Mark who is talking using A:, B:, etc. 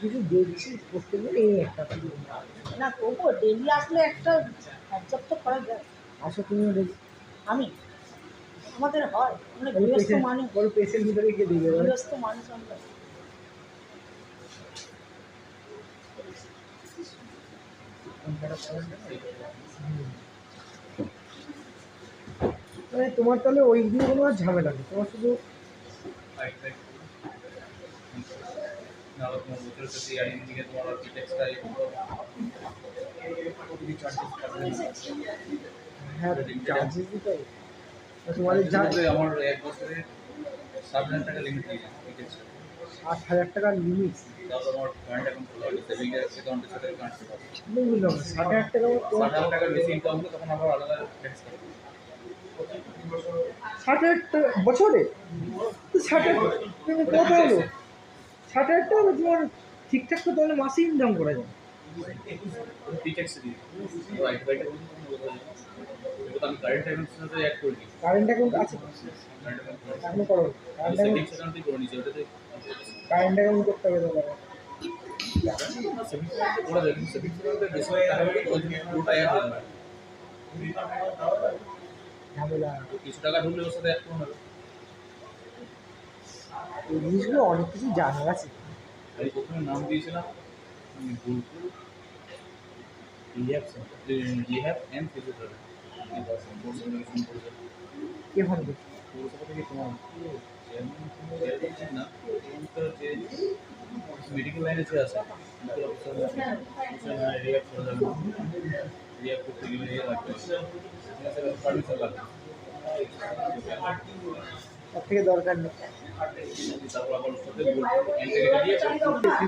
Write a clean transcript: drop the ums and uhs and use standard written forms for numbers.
A: কিছু দেখছি করতে গেলে এই একটা
B: না তবুও ডেলি আসলে একটা অ্যাডজাস্ট তো করা যায়।
A: আসো তুমিও দেখি
B: আমি আমাদের হয় মানে গৃহস্থ মানুষ,
A: বড় পেশেন্ট ভিতরে গিয়ে দেখবে
B: গৃহস্থ মানুষ আমরা।
A: মানে তোমার তাহলে ওই দিকে কোনো আর ঝামেলা নেই, তোমার শুধু হ্যাঁ চার্জেস দিতে হবে। তোমাদের যা
C: আমার 1 বছরে 7,000 টাকা লিমিট দিয়েছে।
A: 60,000 টাকার লিমিট,
C: তাহলে আমার কারেন্ট অ্যাকাউন্ট খোলা হবে, সেভিংস অ্যাকাউন্টে সাথে কানেক্ট করা হবে।
A: বুঝলাম 60,000 টাকা তোমার
C: 7,000 টাকার বেশি ইনকাম হলে তখন আবার আলাদা ট্যাক্স কাটবে।
A: 60,000 টাকা বছরে, তো 60,000 তুমি কত হলো 60,000 টাকা তোমার ঠিকঠাক তো তাহলে মাসে ইনকাম করা যায়।
C: ফ্রি ট্যাক্স দিয়ে রাইট রাইট বলুন এটা আমি কারেন্ট অ্যাকাউন্টের সাথে অ্যাড করে দিই।
A: কারেন্ট অ্যাকাউন্ট আছে
C: কারেন্ট অ্যাকাউন্ট
A: এখনো করো, কারেন্ট
C: সেভিংস অ্যাকাউন্টই করে নিয়েছি ওটাতে।
A: অ্যাকাউন্ট করতে হবে তোমার।
C: সেভিংস অ্যাকাউন্টে করে দেবেন, সেভিংস অ্যাকাউন্টে বেশি টাকা হলে ওই পুরোটা অ্যাড হয়ে যাবে।
A: ঝামেলা
C: তো কিছু টাকা ঢুকলে ওর সাথে অ্যাড করে নেবে।
A: এই জিনিসগুলো অনেক কিছু জানার আছে।
C: আমি প্রথমে নাম দিয়েছিলাম বুলবুল রিহ্যাব অ্যান্ড ফিজিওথেরাপি।
A: কে ফোন করছে?
C: পৌরসভা থেকে তোমার চেয়ারম্যান না, যে মেডিকেল লাইনে যে আছে রিহ্যাব করা যাবে না, রিহ্যাব করতে গেলে লাগবে পারমিশন লাগবে।
A: তার থেকে দরকার নেই।
C: তারপর আবার ওর সাথে দিয়ে